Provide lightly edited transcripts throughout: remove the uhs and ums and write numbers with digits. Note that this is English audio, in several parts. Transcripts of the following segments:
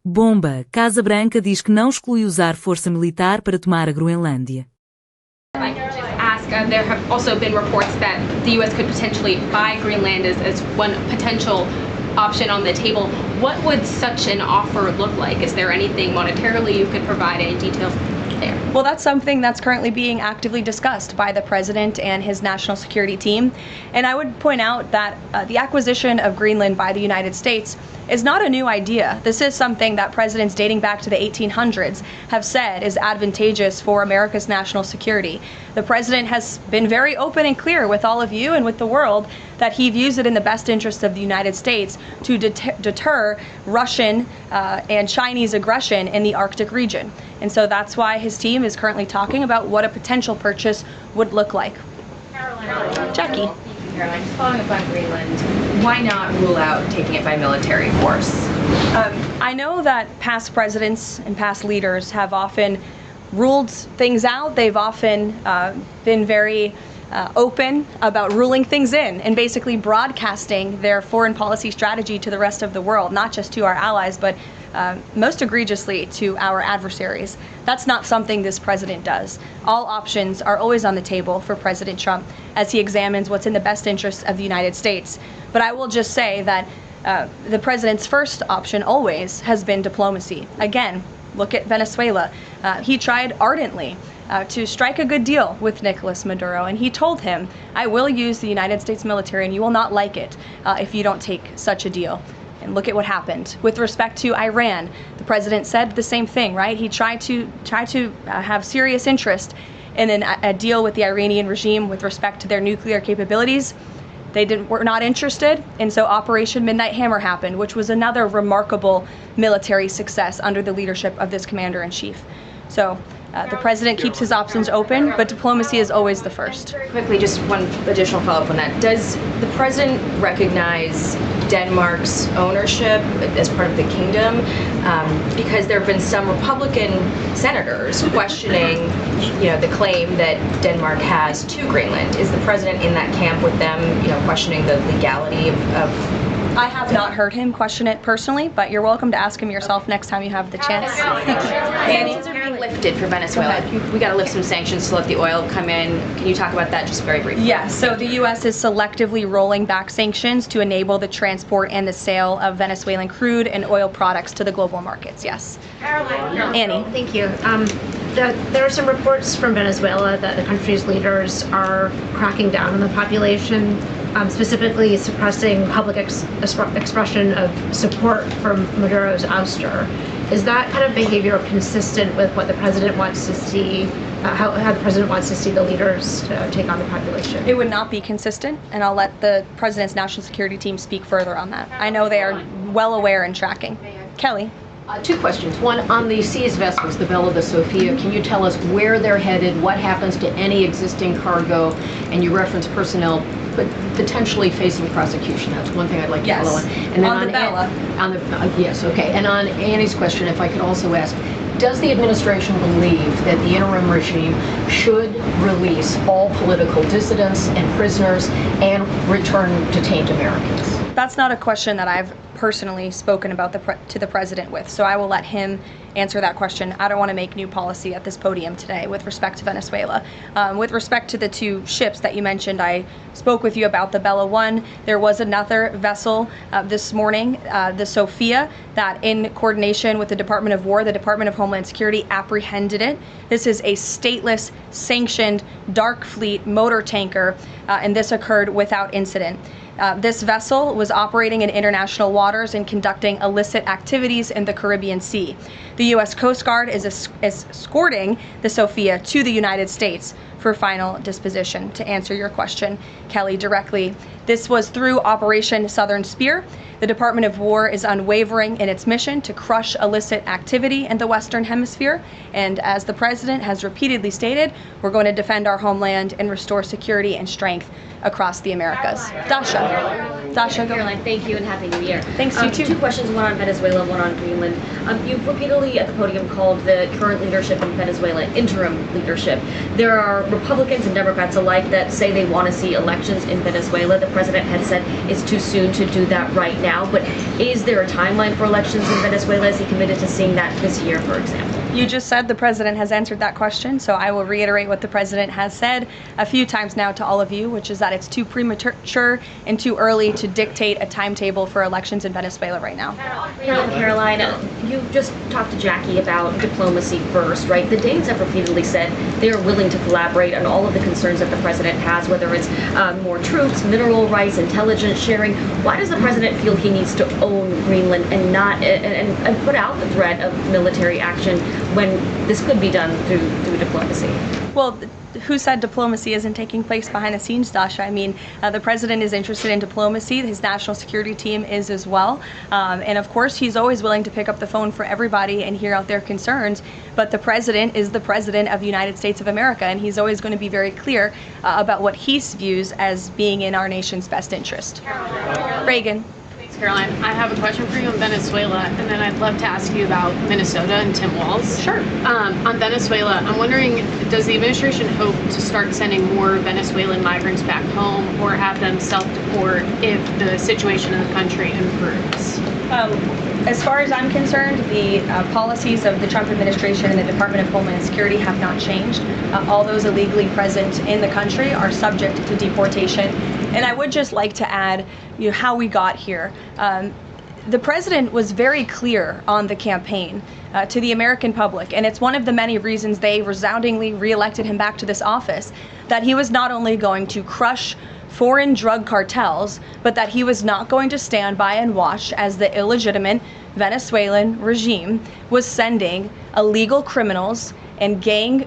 Bomba, Casa Branca diz que não exclui usar força militar para tomar a Groenlândia. I could just ask, there have also been reports that the U.S. could potentially buy Greenland as one potential option on the table. What would such an offer look like? Is there anything monetarily you could provide, any details there? Well, that's something that's currently being actively discussed by the president and his national security team. And I would point out that the acquisition of Greenland by the United States is not a new idea. This is something that presidents dating back to the 1800s have said is advantageous for America's national security. The president has been very open and clear with all of you and with the world that he views it in the best interest of the United States to deter Russian and Chinese aggression in the Arctic region. And so that's why his team is currently talking about what a potential purchase would look like. Jackie. Caroline, just following up on Greenland, why not rule out taking it by military force? I know that past presidents and past leaders have often ruled things out. They've often been very open about ruling things in and basically broadcasting their foreign policy strategy to the rest of the world, not just to our allies, but most egregiously to our adversaries. That's not something this president does. All options are always on the table for President Trump as he examines what's in the best interests of the United States. But I will just say that the president's first option always has been diplomacy. Again, look at Venezuela. He tried ardently to strike a good deal with Nicolas Maduro, and he told him, I will use the United States military and you will not like it if you don't take such a deal. And look at what happened. With respect to Iran, the president said the same thing, right? He tried to have serious interest in a deal with the Iranian regime with respect to their nuclear capabilities. They were not interested, and so Operation Midnight Hammer happened, which was another remarkable military success under the leadership of this commander-in-chief. So the president keeps his options open, but diplomacy is always the first. Quickly, just one additional follow-up on that. Does the president recognize Denmark's ownership as part of the kingdom? Because there have been some Republican senators questioning, the claim that Denmark has to Greenland. Is the president in that camp with them, questioning the legality of I have not heard him question it personally, but you're welcome to ask him yourself next time you have the chance. Sanctions are being lifted for Venezuela. We got to lift some sanctions to let the oil come in. Can you talk about that just very briefly? Yes, so the U.S. is selectively rolling back sanctions to enable the transport and the sale of Venezuelan crude and oil products to the global markets, yes. Caroline. Annie. Thank you. There are some reports from Venezuela that the country's leaders are cracking down on the population, specifically suppressing public expression of support for Maduro's ouster. Is that kind of behavior consistent with what the president wants to see, how the president wants to see the leaders take on the population? It would not be consistent, and I'll let the president's national security team speak further on that. I know they are well aware and tracking. Kelly. Two questions. One, on the seized vessels, the Bella, the Sophia, can you tell us where they're headed, what happens to any existing cargo, and you reference personnel but potentially facing prosecution? That's one thing I'd like to follow on. And then on the Bella. Yes, okay. And on Annie's question, if I could also ask, does the administration believe that the interim regime should release all political dissidents and prisoners and return detained Americans? That's not a question that I've personally spoken about to the president with, so I will let him answer that question. I don't want to make new policy at this podium today with respect to Venezuela. With respect to the two ships that you mentioned, I spoke with you about the Bella 1. There was another vessel this morning, the Sophia, that in coordination with the Department of War, the Department of Homeland Security apprehended it. This is a stateless, sanctioned, dark fleet motor tanker, and this occurred without incident. This vessel was operating in international waters and conducting illicit activities in the Caribbean Sea. The U.S. Coast Guard is escorting the Sophia to the United States for final disposition. To answer your question, Kelly, directly, this was through Operation Southern Spear. The Department of War is unwavering in its mission to crush illicit activity in the Western Hemisphere. And as the president has repeatedly stated, we're going to defend our homeland and restore security and strength across the Americas. Dasha, go. Caroline, thank you and Happy New Year. Thanks, you too. Two questions, one on Venezuela, one on Greenland. You've repeatedly at the podium called the current leadership in Venezuela interim leadership. There are Republicans and Democrats alike that say they want to see elections in Venezuela. The president had said it's too soon to do that right now, but is there a timeline for elections in Venezuela? Is he committed to seeing that this year, for example? You just said the president has answered that question, so I will reiterate what the president has said a few times now to all of you, which is that it's too premature and too early to dictate a timetable for elections in Venezuela right now. Caroline, you just talked to Jackie about diplomacy first, right? The Danes have repeatedly said they are willing to collaborate on all of the concerns that the president has, whether it's more troops, mineral rights, intelligence sharing. Why does the president feel he needs to own Greenland and not and put out the threat of military action when this could be done through diplomacy? Well, who said diplomacy isn't taking place behind the scenes, Dasha? I mean, the president is interested in diplomacy. His national security team is as well. And of course, he's always willing to pick up the phone for everybody and hear out their concerns. But the president is the president of the United States of America, and he's always going to be very clear about what he views as being in our nation's best interest. Reagan. Caroline, I have a question for you on Venezuela, and then I'd love to ask you about Minnesota and Tim Walz. Sure. On Venezuela, I'm wondering, does the administration hope to start sending more Venezuelan migrants back home or have them self-deport if the situation in the country improves? As far as I'm concerned, the policies of the Trump administration and the Department of Homeland Security have not changed. All those illegally present in the country are subject to deportation. And I would just like to add, how we got here. The president was very clear on the campaign to the American public, and it's one of the many reasons they resoundingly reelected him back to this office, that he was not only going to crush foreign drug cartels, but that he was not going to stand by and watch as the illegitimate Venezuelan regime was sending illegal criminals and gang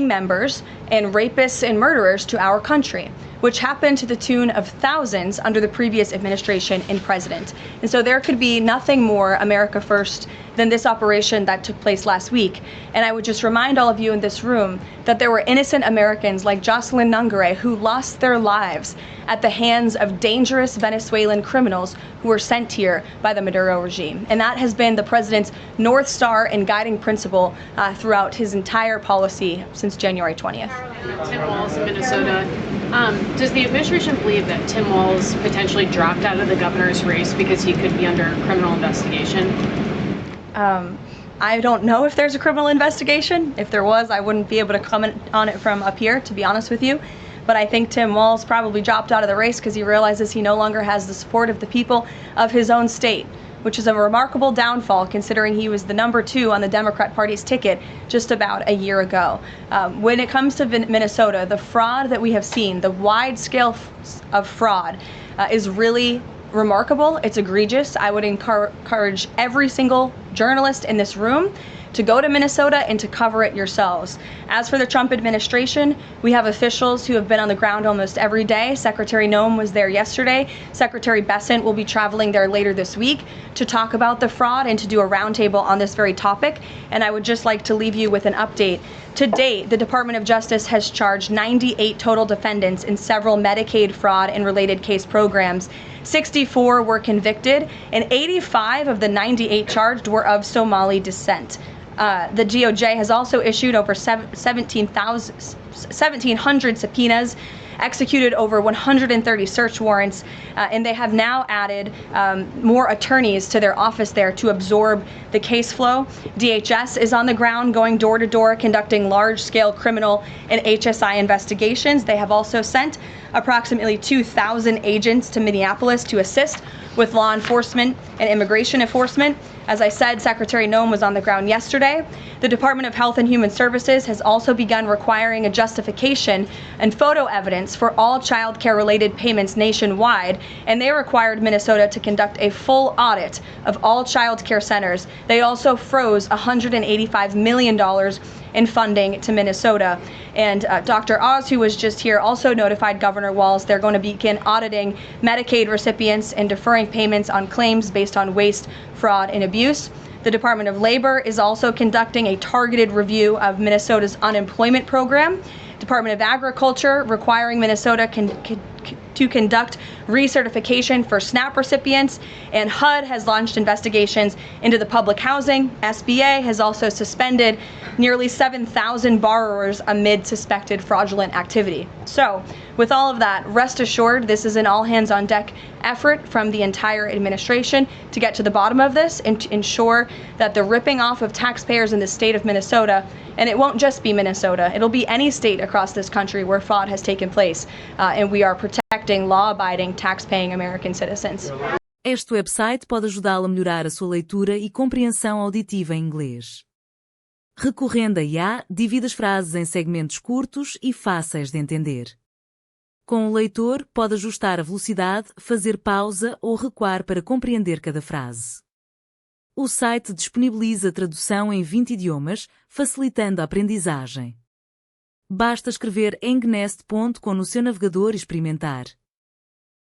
members and rapists and murderers to our country, which happened to the tune of thousands under the previous administration and president. And so there could be nothing more America first than this operation that took place last week. And I would just remind all of you in this room that there were innocent Americans like Jocelyn Nungare who lost their lives at the hands of dangerous Venezuelan criminals who were sent here by the Maduro regime. And that has been the president's North Star and guiding principle throughout his entire policy since January 20th. Tim Walz in Minnesota. Does the administration believe that Tim Walz potentially dropped out of the governor's race because he could be under criminal investigation? I don't know if there's a criminal investigation. If there was, I wouldn't be able to comment on it from up here, to be honest with you. But I think Tim Walz probably dropped out of the race because he realizes he no longer has the support of the people of his own state, which is a remarkable downfall considering he was the number 2 on the Democrat Party's ticket just about a year ago. When it comes to Minnesota, the fraud that we have seen, the wide scale of fraud is really remarkable. It's egregious. I would encourage every single journalist in this room to go to Minnesota and to cover it yourselves. As for the Trump administration, we have officials who have been on the ground almost every day. Secretary Noem was there yesterday. Secretary Bessent will be traveling there later this week to talk about the fraud and to do a roundtable on this very topic. And I would just like to leave you with an update. To date, the Department of Justice has charged 98 total defendants in several Medicaid fraud and related case programs. 64 were convicted, and 85 of the 98 charged were of Somali descent. The DOJ has also issued over 1,700 subpoenas, executed over 130 search warrants, and they have now added more attorneys to their office there to absorb the case flow. DHS is on the ground going door to door conducting large-scale criminal and HSI investigations. They have also sent approximately 2,000 agents to Minneapolis to assist with law enforcement and immigration enforcement. As I said, Secretary Noem was on the ground yesterday. The Department of Health and Human Services has also begun requiring a justification and photo evidence for all child care related payments nationwide, and they required Minnesota to conduct a full audit of all child care centers. They also froze $185 million in funding to Minnesota. And Dr. Oz, who was just here, also notified Governor Walz they're going to begin auditing Medicaid recipients and deferring payments on claims based on waste, fraud, and abuse. The Department of Labor is also conducting a targeted review of Minnesota's unemployment program. Department of Agriculture requiring Minnesota to conduct recertification for SNAP recipients, and HUD has launched investigations into the public housing. SBA has also suspended nearly 7,000 borrowers amid suspected fraudulent activity. So, with all of that, rest assured this is an all-hands-on-deck effort from the entire administration to get to the bottom of this and to ensure that the ripping off of taxpayers in the state of Minnesota, and it won't just be Minnesota, it'll be any state across this country where fraud has taken place, and we are protecting law-abiding, tax-paying American citizens. Este website pode ajudá-lo a melhorar a sua leitura e compreensão auditiva em inglês. Recorrendo a IA, divide as frases em segmentos curtos e fáceis de entender. Com o leitor, pode ajustar a velocidade, fazer pausa ou recuar para compreender cada frase. O site disponibiliza tradução em 20 idiomas, facilitando a aprendizagem. Basta escrever engnest.com no seu navegador e experimentar.